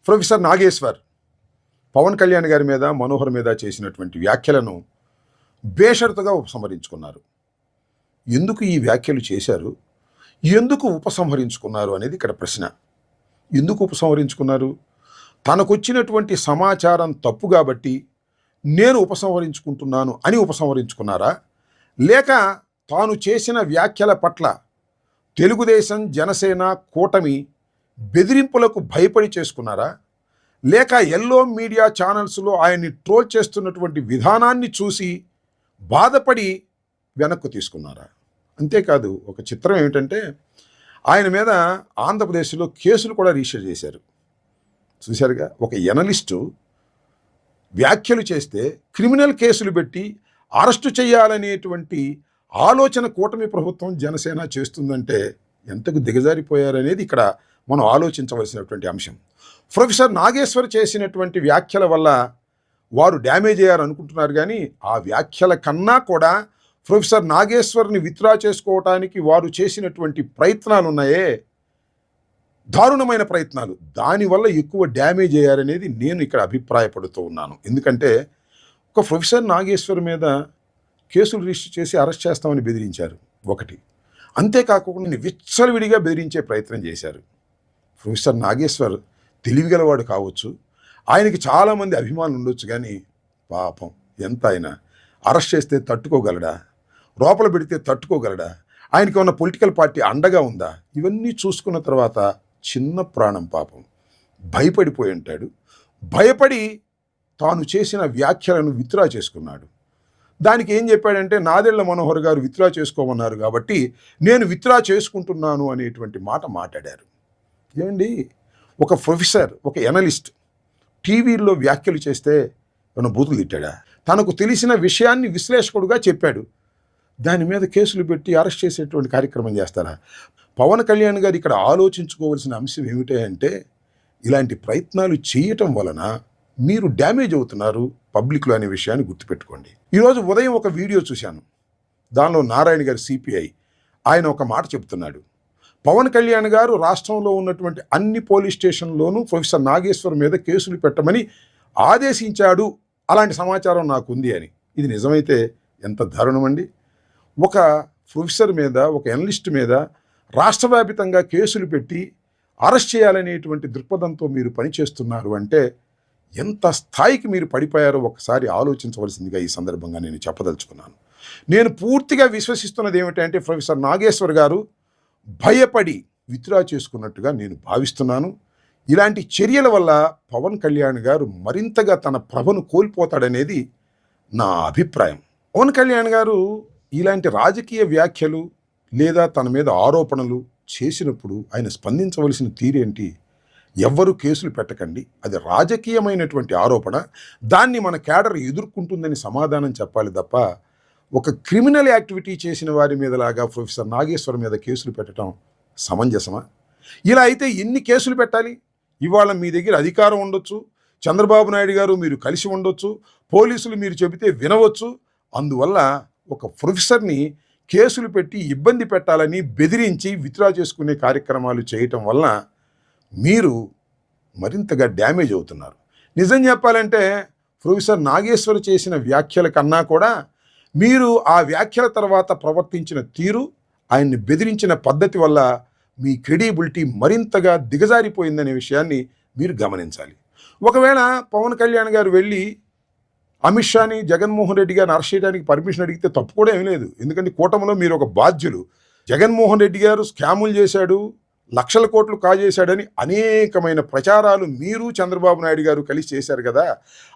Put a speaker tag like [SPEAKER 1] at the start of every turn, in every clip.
[SPEAKER 1] Professor Nageshwar Pawan Kalyan గారి మీద, మనోహర్ మీద చేసినటువంటి వ్యాఖ్యలను బేషరతుగా ఉపసంహరించుకున్నారు. ఎందుకు ఈ వ్యాఖ్యలు చేశారు, ఎందుకు ఉపసంహరించుకున్నారు అనేది ఇక్కడ ప్రశ్న. ఎందుకు ఉపసంహరించుకున్నారు? తనకొచ్చినటువంటి సమాచారం తప్పు కాబట్టి నేను ఉపసంహరించుకుంటున్నాను అని ఉపసంహరించుకున్నారా? లేక తాను చేసిన వ్యాఖ్యల పట్ల తెలుగుదేశం, జనసేన, కూటమి బెదిరింపులకు భయపడి చేసుకున్నారా? లేక ఎల్లో మీడియా ఛానల్స్లో ఆయన్ని ట్రోల్ చేస్తున్నటువంటి విధానాన్ని చూసి బాధపడి వెనక్కు తీసుకున్నారా? అంతేకాదు, ఒక చిత్రం ఏమిటంటే ఆయన మీద ఆంధ్రప్రదేశ్లో కేసులు కూడా రిజిస్టర్ చేశారు. చూశారుగా, ఒక ఎనలిస్టు వ్యాఖ్యలు చేస్తే క్రిమినల్ కేసులు పెట్టి అరెస్టు చేయాలనేటువంటి ఆలోచన కూటమి ప్రభుత్వం, జనసేన చేస్తుందంటే ఎంతకు దిగజారిపోయారనేది ఇక్కడ మనం ఆలోచించవలసినటువంటి అంశం. ప్రొఫెసర్ నాగేశ్వర్ చేసినటువంటి వ్యాఖ్యల వల్ల వారు డ్యామేజ్ అయ్యారనుకుంటున్నారు, కానీ ఆ వ్యాఖ్యల కన్నా కూడా ప్రొఫెసర్ నాగేశ్వర్ని విత్డ్రా చేసుకోవటానికి వారు చేసినటువంటి ప్రయత్నాలు ఉన్నాయే, దారుణమైన ప్రయత్నాలు, దానివల్ల ఎక్కువ డ్యామేజ్ అయ్యారనేది నేను ఇక్కడ అభిప్రాయపడుతూ ఉన్నాను. ఎందుకంటే ఒక ప్రొఫెసర్ నాగేశ్వర్ మీద కేసులు రిజిస్టర్ చేసి అరెస్ట్ చేస్తామని బెదిరించారు ఒకటి. అంతేకాకుండా విచ్చలవిడిగా బెదిరించే ప్రయత్నం చేశారు. ప్రొఫెసర్ నాగేశ్వర్ తెలివిగలవాడు కావచ్చు, ఆయనకి చాలామంది అభిమానులు ఉండొచ్చు, కానీ పాపం ఎంత ఆయన అరెస్ట్ చేస్తే తట్టుకోగలడా, లోపల పెడితే తట్టుకోగలడా, ఆయనకి ఉన్న పొలిటికల్ పార్టీ అండగా ఉందా, ఇవన్నీ చూసుకున్న తర్వాత చిన్న ప్రాణం పాపం భయపడిపోయి ఉంటాడు. భయపడి తాను చేసిన వ్యాఖ్యలను విత్డ్రా చేసుకున్నాడు. దానికి ఏం చెప్పాడంటే, నాదెళ్ల మనోహర్ గారు విత్డ్రా చేసుకోమన్నారు కాబట్టి నేను విత్డ్రా చేసుకుంటున్నాను అనేటువంటి మాట మాట్లాడారు. ఏమండి, ఒక ప్రొఫెసర్, ఒక ఎనలిస్ట్ టీవీల్లో వ్యాఖ్యలు చేస్తే ఏమైనా బూతులు తిట్టాడా? తనకు తెలిసిన విషయాన్ని విశ్లేషకుడుగా చెప్పాడు, దాని మీద కేసులు పెట్టి అరెస్ట్ చేసేటువంటి కార్యక్రమం చేస్తారా? పవన్ కళ్యాణ్ గారు ఇక్కడ ఆలోచించుకోవాల్సిన అంశం ఏమిటి అంటే, ఇలాంటి ప్రయత్నాలు చేయటం వలన మీరు డ్యామేజ్ అవుతున్నారు పబ్లిక్లో అనే విషయాన్ని గుర్తుపెట్టుకోండి. ఈరోజు ఉదయం ఒక వీడియో చూశాను, దానిలో నారాయణ గారు సిపిఐ ఆయన ఒక మాట చెప్తున్నాడు. పవన్ కళ్యాణ్ గారు రాష్ట్రంలో ఉన్నటువంటి అన్ని పోలీస్ స్టేషన్లోనూ ప్రొఫెసర్ నాగేశ్వర్ మీద కేసులు పెట్టమని ఆదేశించాడు, అలాంటి సమాచారం నాకు ఉంది అని. ఇది నిజమైతే ఎంత దారుణం అండి! ఒక ప్రొఫెసర్ మీద, ఒక ఎనలిస్ట్ మీద రాష్ట్ర వ్యాపితంగా కేసులు పెట్టి అరెస్ట్ చేయాలనేటువంటి దృక్పథంతో మీరు పనిచేస్తున్నారు అంటే ఎంత స్థాయికి మీరు పడిపోయారో ఒకసారి ఆలోచించవలసిందిగా ఈ సందర్భంగా నేను చెప్పదలుచుకున్నాను. నేను పూర్తిగా విశ్వసిస్తున్నది ఏమిటంటే, ప్రొఫెసర్ నాగేశ్వర్ గారు భయపడి విత్డ్రా చేసుకున్నట్టుగా నేను భావిస్తున్నాను. ఇలాంటి చర్యల వల్ల పవన్ కళ్యాణ్ గారు మరింతగా తన ప్రభను కోల్పోతాడనేది నా అభిప్రాయం. పవన్ కళ్యాణ్ గారు ఇలాంటి రాజకీయ వ్యాఖ్యలు లేదా తన మీద ఆరోపణలు చేసినప్పుడు ఆయన స్పందించవలసిన తీరేంటి? ఎవ్వరూ కేసులు పెట్టకండి, అది రాజకీయమైనటువంటి ఆరోపణ, దాన్ని మన క్యాడర్ ఎదుర్కొంటుందని సమాధానం చెప్పాలి తప్ప ఒక క్రిమినల్ యాక్టివిటీ చేసిన వారి మీదలాగా ప్రొఫెసర్ నాగేశ్వర్ మీద కేసులు పెట్టడం సమంజసమా? ఇలా అయితే ఎన్ని కేసులు పెట్టాలి? ఇవాళ మీ దగ్గర అధికారం ఉండొచ్చు, చంద్రబాబు నాయుడు గారు మీరు కలిసి ఉండొచ్చు, పోలీసులు మీరు చెబితే వినవచ్చు. అందువల్ల ఒక ప్రొఫెసర్ని కేసులు పెట్టి ఇబ్బంది పెట్టాలని బెదిరించి విత్డ్రా చేసుకునే కార్యక్రమాలు చేయటం వలన మీరు మరింతగా డ్యామేజ్ అవుతున్నారు. నిజం చెప్పాలంటే ప్రొఫెసర్ నాగేశ్వర్ చేసిన వ్యాఖ్యల కన్నా కూడా మీరు ఆ వ్యాఖ్యల తర్వాత ప్రవర్తించిన తీరు, ఆయన్ని బెదిరించిన పద్ధతి వల్ల మీ క్రెడిబిలిటీ మరింతగా దిగజారిపోయిందనే విషయాన్ని మీరు గమనించాలి. ఒకవేళ పవన్ కళ్యాణ్ గారు వెళ్ళి అమిత్ షాని, జగన్మోహన్ రెడ్డి గారిని అరెస్ట్ చేయడానికి పర్మిషన్ అడిగితే తప్పు కూడా ఏమీ లేదు. ఎందుకంటే కూటమిలో మీరు ఒక బాధ్యులు. జగన్మోహన్ రెడ్డి గారు స్కాములు చేశాడు, లక్షల కోట్లు కాజేశాడని అనేకమైన ప్రచారాలు మీరు, చంద్రబాబు నాయుడు గారు కలిసి చేశారు కదా.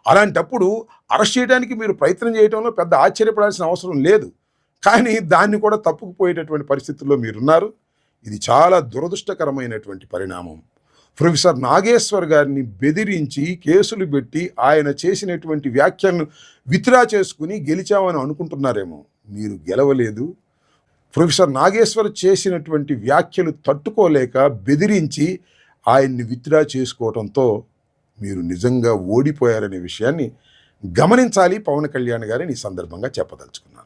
[SPEAKER 1] అలాంటప్పుడు అరెస్ట్ చేయడానికి మీరు ప్రయత్నం చేయడంలో పెద్ద ఆశ్చర్యపడాల్సిన అవసరం లేదు. కానీ దాన్ని కూడా తప్పుకుపోయేటటువంటి పరిస్థితుల్లో మీరున్నారు. ఇది చాలా దురదృష్టకరమైనటువంటి పరిణామం. ప్రొఫెసర్ నాగేశ్వర్ గారిని బెదిరించి కేసులు పెట్టి ఆయన చేసినటువంటి వ్యాఖ్యలను విత్డ్రా చేసుకుని గెలిచామని అనుకుంటున్నారేమో. మీరు గెలవలేదు. ప్రొఫెసర్ నాగేశ్వర్ చేసినటువంటి వ్యాఖ్యలు తట్టుకోలేక బెదిరించి ఆయన్ని విత్డ్రా చేసుకోవడంతో మీరు నిజంగా ఓడిపోయారనే విషయాన్ని గమనించాలి పవన్ కళ్యాణ్ గారిని ఈ సందర్భంగా చెప్పదలుచుకున్నాను.